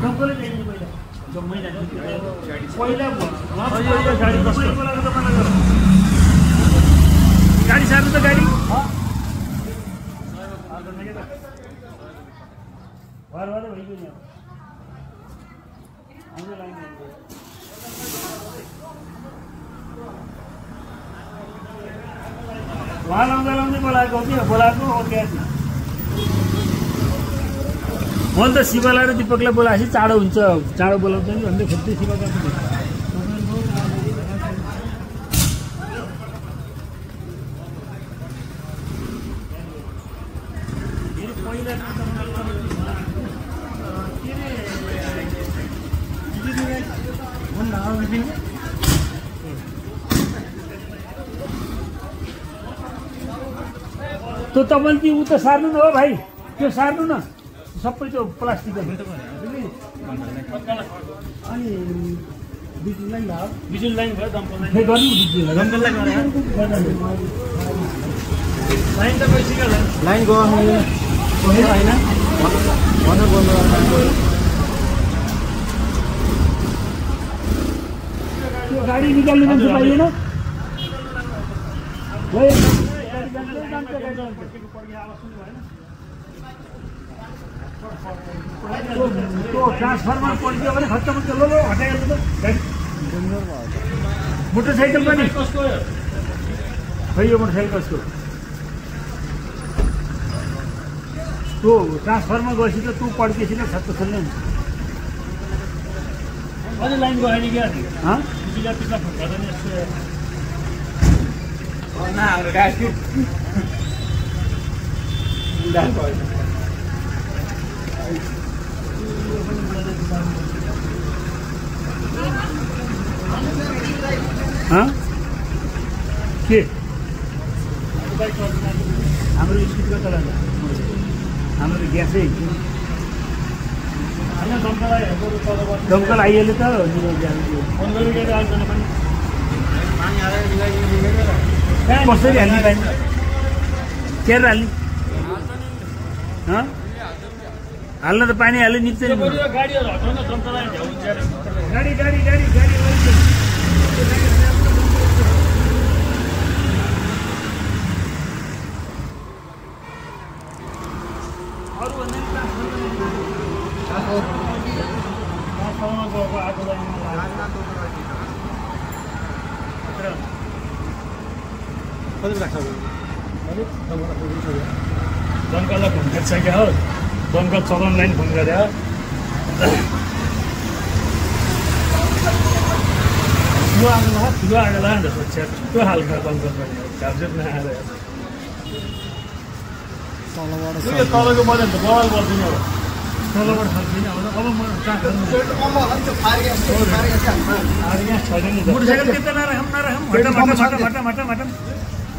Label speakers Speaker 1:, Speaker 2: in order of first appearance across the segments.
Speaker 1: डम्पले ल्याइदिनु पहिला जम्मै ल्याइदिनु पहिला यो गाडी कस्तो गाडी सार्नु त गाडी भर भइगयो नि हाम्रो लाइन वहाँ लाउँदै बोलाएको हो कि बोलाएको हो क्या मैले त शिवलाई र दीपकलाई बोलाएपछि चाँडो हुन्छ चाँडो बोलाउँछ नि भन्दै खोज्दै शिवका त्यो तपाईँ ऊ त सार्नु न हो भाइ त्यो सार्नु न सबै त्यो प्लास्टिक अनि बिजुली लाइन भयो बिजुली लाइन भयो दमकल लाइन लाइन त गइसक्यो लाइन गयो होइन त्यो गाडी निकाल्ने मान्छे पाइएन ट्रान्सफर्मर पल्टियो भने खत्तम हुन्छ लो हटाइहाल्नु त मोटरसाइकल पनि खै यो मोटरसाइकल कसको त्यो ट्रान्सफर्मर गएपछि त तँ पड्केपछि नै छत्त खेल्ने हुन्छ अझै लाइन गयो नि क्या के हाम्रो स्कुलको चलाउँछ हाम्रो ग्यासै दमकल आइहाल्यो त कसरी हाल्ने पानी केर हाल्ने हाल्न त पानी हाल्यो निप्छ नि गाडी गाडी गाडी गाडी दमकललाई फोन गरिसक्यो हो दमकल चलाउनलाई नि फोन गरे ठुलो आगो लाग्यो छिटो हाल्का दमकल चार्जर नआएर तपाईँको मजा त बवाल गर्दिनँ अब तलबाट खाल्दिनँ अब म मोटरसाइकल त्यता नराखौँ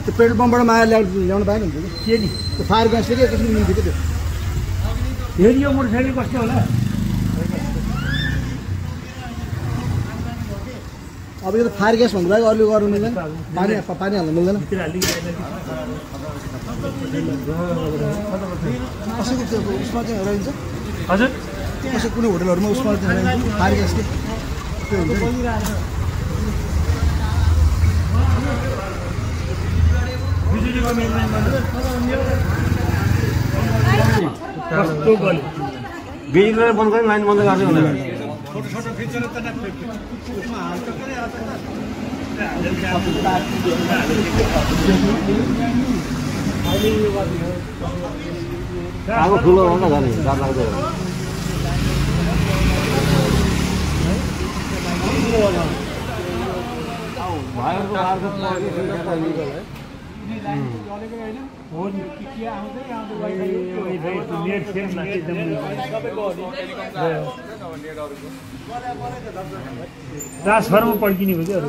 Speaker 2: त्यो पेट्रोल पम्पबाट माया ल्याउनु पाएन नि
Speaker 1: के नि
Speaker 2: त्यो फायर ग्यासले के कसरी मिल्थ्यो त्यो
Speaker 1: हेरि यो मोटरसाइकल कस्तो होला
Speaker 2: अब यो त फायर ग्यास भन्नु भयो अरू गर्नु मिल्दैन पानी हाल्नु मिल्दैन कसैको त्यो उसमा चाहिँ रहन्छ
Speaker 1: हजुर
Speaker 2: कसै कुनै होटलहरूमा उसमा चाहिँ फायर ग्यासले त्यो हुन्छ
Speaker 3: बिजुली बन्द गरेर लाइन बन्द गर्छ भनेर आगो ठुलो हुन्छ जाने डर लाग्दैन
Speaker 1: ट्रान्सफरमा पड्किने भयो क्या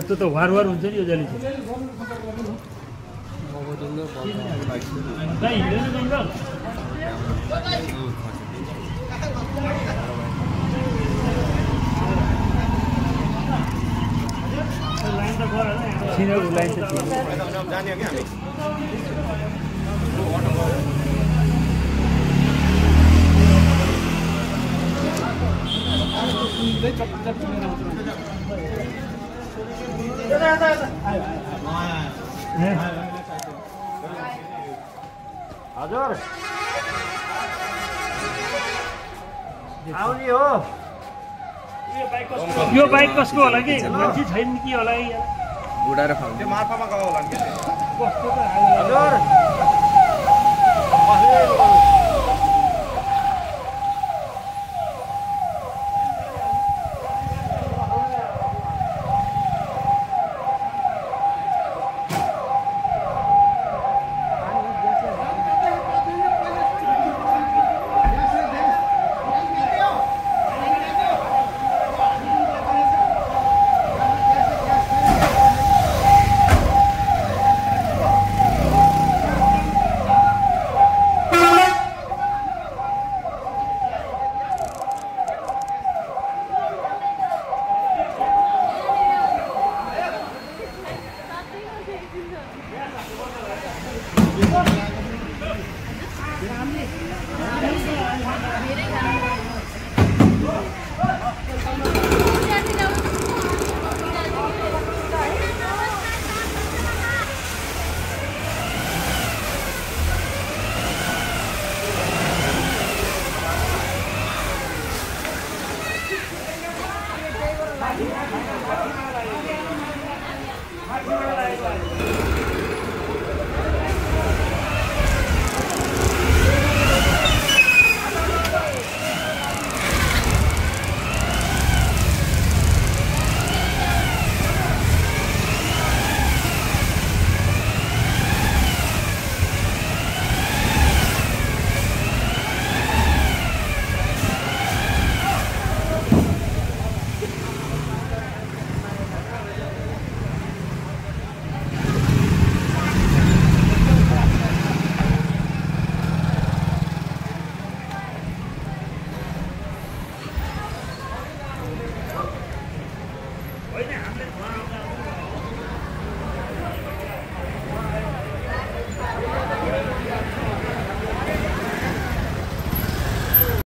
Speaker 1: त्यो त वार हुन्छ नि यो जाली थिएन ऊ लाइन त थिएन
Speaker 3: हजुर आउने हो
Speaker 1: यो बाइक कसको होला कि मान्छे छैन कि होला
Speaker 4: बुढा र फाल्दै
Speaker 3: मार्फामा गयो होला नि
Speaker 1: कस्तो त
Speaker 3: हजुर